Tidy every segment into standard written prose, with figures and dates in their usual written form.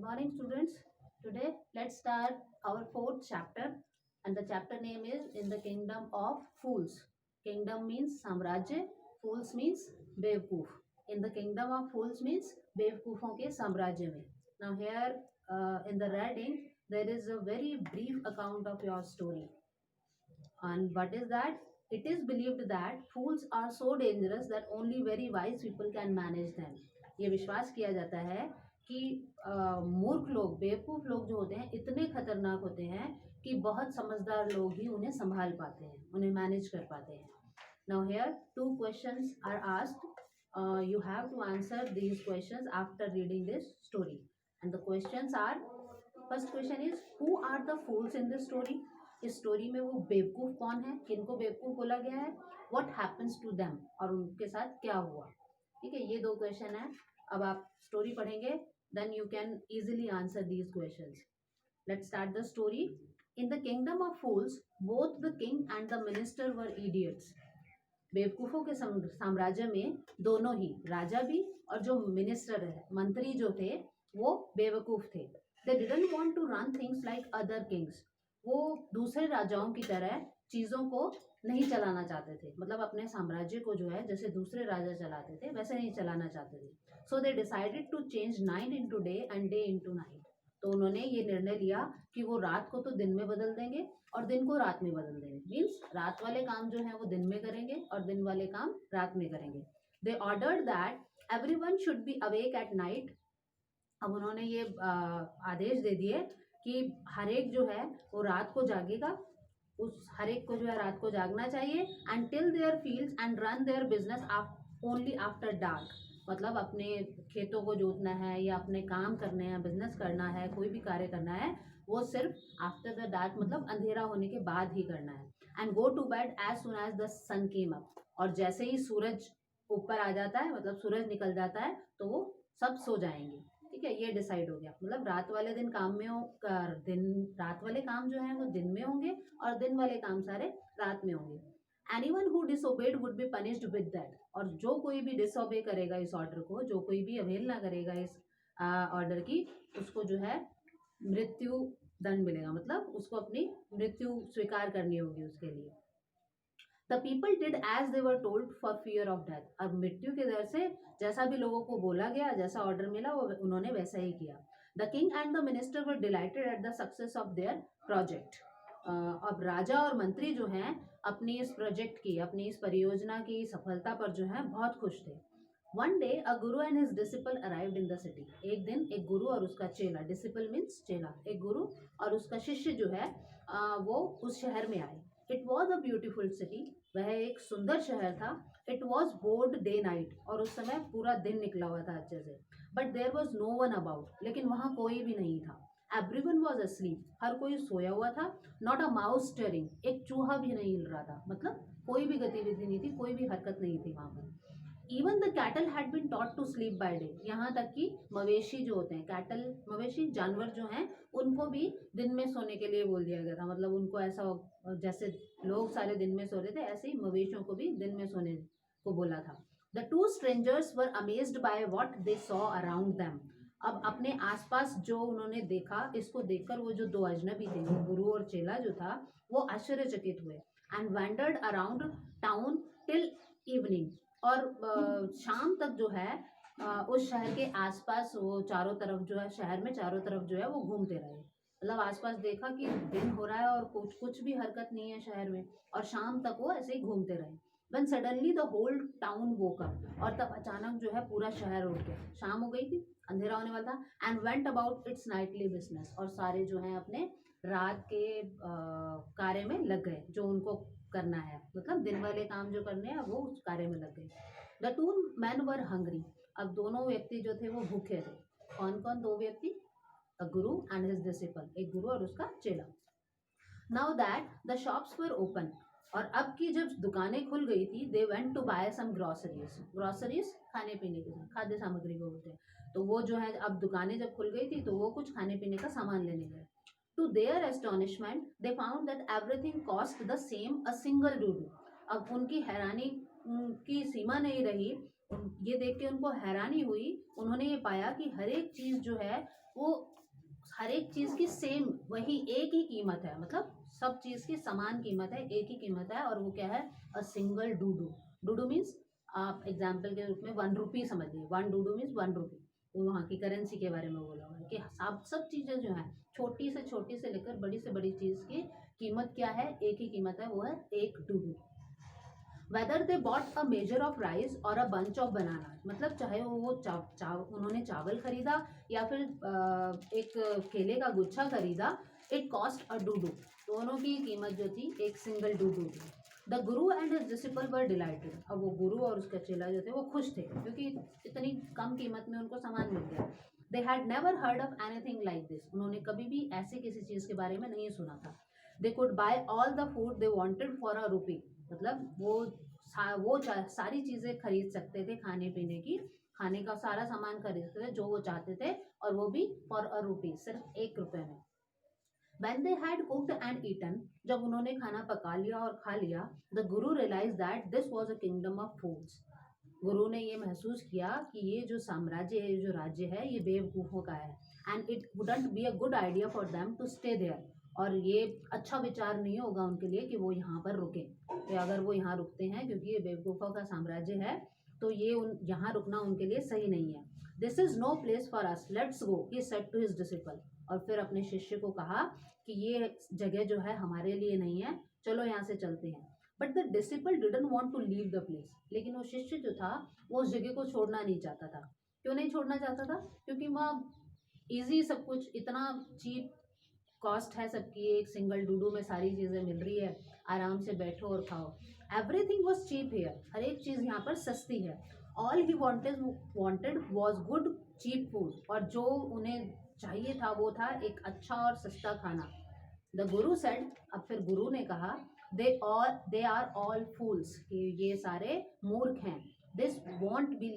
morning, students. Today, let's start our fourth chapter, and the chapter name is In the Kingdom of Fools. Kingdom means Samrajya, Fools means Bevkoof. In the Kingdom of Fools means Bevkoofon ke Samrajya mein. Now, here in the reading, there is a very brief account of your story. And what is that? It is believed that fools are so dangerous that only very wise people can manage them. ये विश्वास किया जाता है कि मूर्ख लोग, बेवकूफ लोग जो होते हैं इतने खतरनाक होते हैं कि बहुत समझदार लोग ही उन्हें संभाल पाते हैं, उन्हें मैनेज कर पाते हैं. Now here two questions are asked. You have to answer these questions after reading this story. And the questions are, first question is, who are the fools in this story? इस story में वो बेवकूफ कौन है, किनको बेवकूफ बोला गया है, व्हाट हैपेंस टू देम, और उनके साथ क्या हुआ. ठीक है, ये दो क्वेश्चन है. अब आप स्टोरी पढ़ेंगे, then you can easily answer these questions. Let's start the story. In the kingdom of fools both the king and the minister were idiots. बेवकूफों के साम्राज्य में दोनों ही, राजा भी और जो मिनिस्टर है, मंत्री जो थे, वो बेवकूफ थे. They didn't want to run things like other kings. वो दूसरे राजाओं की तरह चीज़ों को नहीं चलाना चाहते थे, मतलब अपने साम्राज्य को जो है जैसे दूसरे राजा चलाते थे वैसे नहीं चलाना चाहते थे. So they decided to change night into day and day into night. तो उन्होंने ये निर्णय लिया कि वो रात को तो दिन में बदल देंगे और दिन को रात में बदल देंगे. मीन्स रात वाले काम जो है वो दिन में करेंगे और दिन वाले काम रात में करेंगे. They ordered that everyone should be awake at night. अब उन्होंने ये आदेश दे दिए कि हर एक जो है वो रात को जागेगा, उस हर एक को जो है रात को जागना चाहिए. And till there fields and run their business only after dark. मतलब अपने खेतों को जोतना है या अपने काम करने हैं, बिजनेस करना है, कोई भी कार्य करना है, वो सिर्फ आफ्टर द डार्क, मतलब अंधेरा होने के बाद ही करना है. And go to bed as soon as the sun came up. और जैसे ही सूरज ऊपर आ जाता है, मतलब सूरज निकल जाता है, तो वो सब सो जाएंगे. ठीक है, ये डिसाइड हो गया. मतलब रात वाले दिन काम में हो, रात वाले काम जो है वो दिन में होंगे और दिन वाले काम सारे रात में होंगे. Anyone who disobeyed would be punished with that. और जो कोई भी डिसोबे करेगा इस ऑर्डर को, जो कोई भी अवहेलना करेगा इस ऑर्डर की, उसको जो है मृत्यु दंड मिलेगा, मतलब उसको अपनी मृत्यु स्वीकार करनी होगी उसके लिए. The people did as they were told for fear of death. अब मृत्यु के डर से जैसा भी लोगों को बोला गया, जैसा ऑर्डर मिला, वो उन्होंने वैसा ही किया. The king and the minister were dilated at the success of their project. अब राजा और मंत्री जो हैं अपनी इस प्रोजेक्ट की, अपनी इस परियोजना की सफलता पर जो है बहुत खुश थे. One day a Guru and his disciple arrived in the city. एक दिन एक गुरु और उसका चेला, डिसिपल मीन्स चेला, एक गुरु और उसका शिष्य जो है वो उस शहर में आए. It was a beautiful city. वह एक सुंदर शहर था. It was bored day night. और उस समय पूरा दिन निकला हुआ था अच्छे से. But there was no one about. लेकिन वहाँ कोई भी नहीं था. Everyone was asleep. हर कोई सोया हुआ था. Not a mouse stirring. एक चूहा भी नहीं हिल रहा था. मतलब कोई भी गतिविधि नहीं थी, कोई भी हरकत नहीं थी वहाँ पर. Even the cattle had been taught to sleep by day. यहाँ तक कि मवेशी जो होते हैं, कैटल मवेशी जानवर जो हैं, उनको भी दिन में सोने के लिए बोल दिया गया था. मतलब उनको ऐसा, जैसे लोग सारे दिन में सो रहे थे, ऐसे ही मवेशियों को भी दिन में सोने को बोला था. The two strangers were amazed by what they saw around them. अब अपने आसपास जो उन्होंने देखा, इसको देखकर वो जो दो अजनबी थे, वो गुरु और चेला जो था, वो आश्चर्यचकित हुए. And wandered around town till evening. और शाम तक जो है उस शहर के आसपास वो चारों तरफ जो है, शहर में चारों तरफ जो है वो घूमते रहे. मतलब आसपास देखा कि दिन हो रहा है और कुछ भी हरकत नहीं है शहर में, और शाम तक वो ऐसे ही घूमते रहे. When suddenly the whole town woke up. और तब अचानक जो है पूरा शहर उठ गया. शाम हो गई थी, अंधेरा होने वाला था. And went about its nightly business. और सारे जो हैं अपने रात के कार्य में लग गए, जो उनको करना है, मतलब दिन वाले काम जो करने हैं वो उस कार्य में लग गए. The two man were hungry. अब दोनों व्यक्ति जो थे वो भूखे थे. कौन कौन? दो व्यक्ति, अ गुरु एंड हिज डिसिपल, एक गुरु और उसका चेला. Now that the shops were open. और अब की जब दुकानें खुल गई थी, they went to buy some groceries. Groceries खाने पीने की, खाद्य सामग्री को बोलते हैं. तो वो जो है, अब दुकानें जब खुल गई थी तो वो कुछ खाने पीने का सामान लेने गए. To their astonishment they found that everything cost the same, a single duddu. अब उनकी हैरानी की सीमा नहीं रही ये देख के उनको हैरानी हुई। उन्होंने ये पाया कि हर एक चीज़ जो है वो हर एक चीज़ की सेम वही एक ही कीमत है, मतलब सब चीज़ की समान कीमत है, एक ही कीमत है। और वो क्या है? अ सिंगल डूडू। डूडू मीन्स आप एग्जाम्पल के रूप में 1 रुपी समझ लीजिए। 1 डूडू मीन्स 1 रुपी। वो वहाँ की करेंसी के बारे में बोला हुआ है कि सब चीज़ें जो हैं छोटी से लेकर बड़ी से बड़ी चीज़ की कीमत क्या है? एक ही कीमत है, वो है 1 duddu. Whether they bought a measure of rice और अ बंच ऑफ बनाना, मतलब चाहे वो उन्होंने चावल खरीदा या फिर एक केले का गुच्छा खरीदा, इट कॉस्ट अ डूडू। दोनों की कीमत जो थी एक सिंगल डूडू थी। The Guru and his disciple were dilated. अब वो गुरु और उसका चेला जो थे वो खुश थे क्योंकि इतनी कम कीमत में उनको सामान मिल गया। They had never heard of anything like this. उन्होंने कभी भी ऐसे किसी चीज़ के बारे में नहीं सुना था। They could buy all the food they wanted for a rupee. मतलब वो सारी चीज़ें खरीद सकते थे, खाने पीने की, खाने का सारा सामान खरीद सकते थे जो वो चाहते थे, और वो भी फॉर अ रुपी, सिर्फ 1 रुपए में। When they had cooked and eaten, जब उन्होंने खाना पका लिया और खा लिया, the guru realized that this was a kingdom of fools. गुरु ने ये महसूस किया कि ये जो साम्राज्य है, जो राज्य है, ये बेवकूफ़ों का है। And it wouldn't be a good idea for them to stay there. और ये अच्छा विचार नहीं होगा उनके लिए कि वो यहाँ पर रुके। कि अगर वो यहाँ रुकते हैं क्योंकि ये बेवकूफ़ों का साम्राज्य है, तो ये यहाँ रुकना उनके लिए सही नहीं है। This is no place for us, let's go, he said to his disciple. और फिर अपने शिष्य को कहा कि ये जगह जो है हमारे लिए नहीं है, चलो यहाँ से चलते हैं। But the disciple didn't want to leave the place. लेकिन वो शिष्य जो था वो उस जगह को छोड़ना नहीं चाहता था। क्यों नहीं छोड़ना चाहता था? क्योंकि वहाँ ईजी सब कुछ, इतना चीप कॉस्ट है सबकी, एक सिंगल डूडू में सारी चीज़ें मिल रही है, आराम से बैठो और खाओ। Everything was cheap here. हर एक चीज़ यहाँ पर सस्ती है। All he wanted was good cheap food. और जो उन्हें चाहिए था वो था एक अच्छा और सस्ता खाना। द गुरु सेड, अब फिर गुरु ने कहा, दे आर ऑल फूल्स, कि ये सारे मूर्ख हैं। This won't be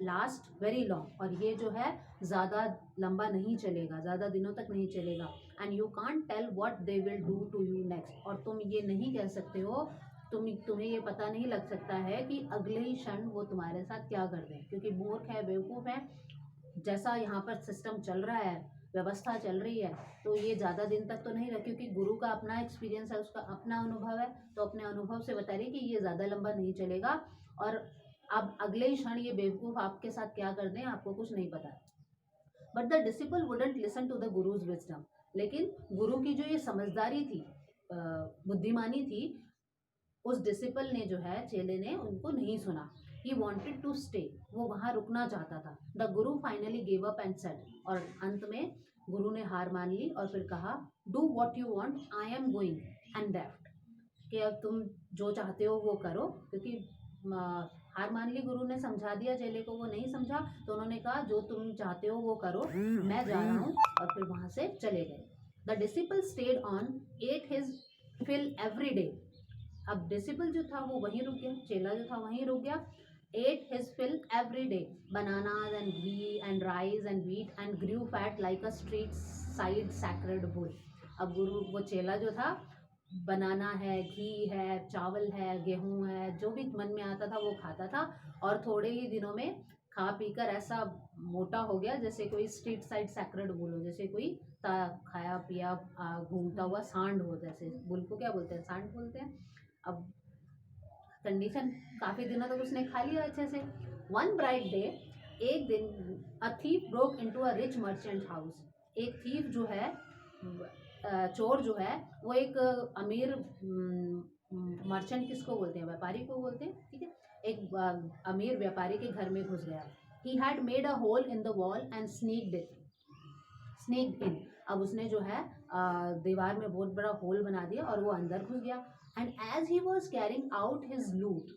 last very long. और ये जो है ज़्यादा लंबा नहीं चलेगा, ज़्यादा दिनों तक नहीं चलेगा। And you can't tell what they will do to you next. और तुम ये नहीं कह सकते हो, तुम्हें ये पता नहीं लग सकता है कि अगले ही क्षण वो तुम्हारे साथ क्या कर दें, क्योंकि मूर्ख है, बेवकूफ़ है। जैसा यहाँ पर सिस्टम चल रहा है, व्यवस्था चल रही है, तो ये ज़्यादा दिन तक तो नहीं रह, क्योंकि गुरु का अपना एक्सपीरियंस है, उसका अपना अनुभव है, तो अपने अनुभव से बता रही है कि ये ज़्यादा लंबा नहीं चलेगा। और अब अगले ही क्षण ये बेवकूफ़ आपके साथ क्या कर दें, आपको कुछ नहीं पता। But the disciple wouldn't listen to the guru's wisdom. लेकिन गुरु की जो ये समझदारी थी, बुद्धिमानी थी, उस डिसिपल ने जो है, चेले ने, उनको नहीं सुना। ही वॉन्टेड टू स्टे, वो वहाँ रुकना चाहता था। The Guru finally gave up and said, और अंत में गुरु ने हार मान ली और फिर कहा, do what you want, I am going and left. कि अब तुम जो चाहते हो वो करो, क्योंकि हार मान ली गुरु ने, समझा दिया चेले को, वो नहीं समझा, तो उन्होंने कहा जो तुम चाहते हो वो करो, मैं जा रहा हूँ, और फिर वहाँ से चले गए। The disciple stayed on, ate his fill every day. अब डिसिपल जो था वो वहीं रुक गया, चेला जो था वहीं रुक गया। Ate his fill every day, bananas and ghee and rice and wheat and grew fat like a street side sacred bull. अब गुरु, वो चेला जो था, बनाना है, घी है, चावल है, गेहूं है, जो भी मन में आता था वो खाता था, और थोड़े ही दिनों में खा पीकर ऐसा मोटा हो गया जैसे कोई स्ट्रीट साइड सैक्रेड बुल हो, जैसे कोई खाया पिया घूमता हुआ सांड हो। जैसे बुल को क्या बोलते हैं? सांड बोलते हैं। अब कंडीशन, काफ़ी दिनों तक उसने खा लिया अच्छे से। वन ब्राइट डे, एक दिन, a thief broke into a rich merchant house. एक थीफ जो है, चोर जो है, वो एक अमीर मर्चेंट, किसको बोलते हैं? व्यापारी को बोलते हैं, ठीक है। एक अमीर व्यापारी के घर में घुस गया। He had made a hole in the wall and sneaked in. अब उसने जो है दीवार में बहुत बड़ा होल बना दिया और वो अंदर घुस गया। And as he was carrying out his loot,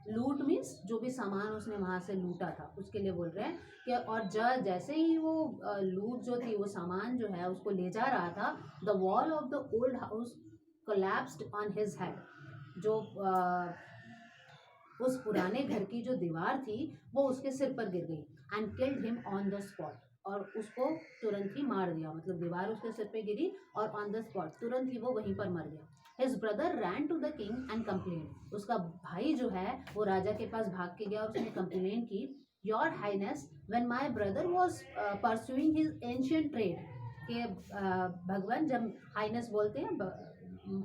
loot means जो भी सामान उसने वहाँ से लूटा था उसके लिए बोल रहे हैं कि, और जैसे ही वो लूट जो थी, वो सामान जो है उसको ले जा रहा था, the wall of the old house collapsed on his head. जो उस पुराने घर की जो दीवार थी वो उसके सिर पर गिर गई। And killed him on the spot, और उसको तुरंत ही मार दिया। मतलब दीवार उसके सिर पे गिरी और ऑन द स्पॉट तुरंत ही वो वहीं पर मर गया। His brother ran to the king and complain, उसका भाई जो है वो राजा के पास भाग के गया और उसने कंप्लेन की, your highness when my brother was pursuing his ancient trade, कि भगवान, जब हाइनेस बोलते हैं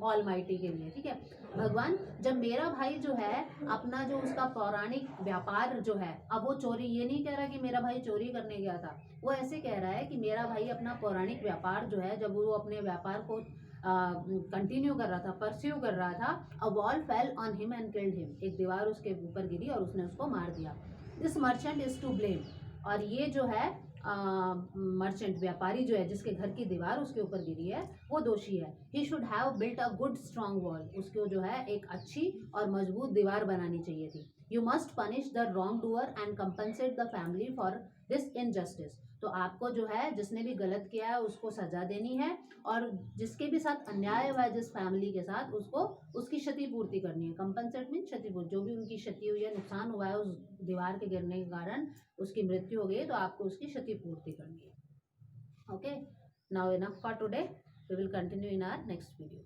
ऑल माइटी के लिए, ठीक है, भगवान जब मेरा भाई जो है अपना जो उसका पौराणिक व्यापार जो है, अब वो चोरी, ये नहीं कह रहा कि मेरा भाई चोरी करने गया था, वो ऐसे कह रहा है कि मेरा भाई अपना पौराणिक व्यापार जो है, जब वो अपने व्यापार को कंटिन्यू कर रहा था, परस्यू कर रहा था, a wall fell on him and killed him, एक दीवार उसके ऊपर गिरी और उसने उसको मार दिया। This merchant is to blame, और ये जो है मर्चेंट व्यापारी जो है जिसके घर की दीवार उसके ऊपर गिरी है वो दोषी है। He should have built a good strong wall, उसको जो है एक अच्छी और मजबूत दीवार बनानी चाहिए थी। You must punish the wrong doer and compensate the family for this injustice, तो आपको जो है जिसने भी गलत किया है उसको सजा देनी है, और जिसके भी साथ अन्याय हुआ है, जिस फैमिली के साथ, उसको उसकी क्षतिपूर्ति करनी है। कंपनसेट मीन क्षतिपूर्ति, जो भी उनकी क्षति हुई है, नुकसान हुआ है उस दीवार के गिरने के कारण, उसकी मृत्यु हो गई, तो आपको उसकी क्षतिपूर्ति करनी है। Okay, now enough for today, we will continue in our next video.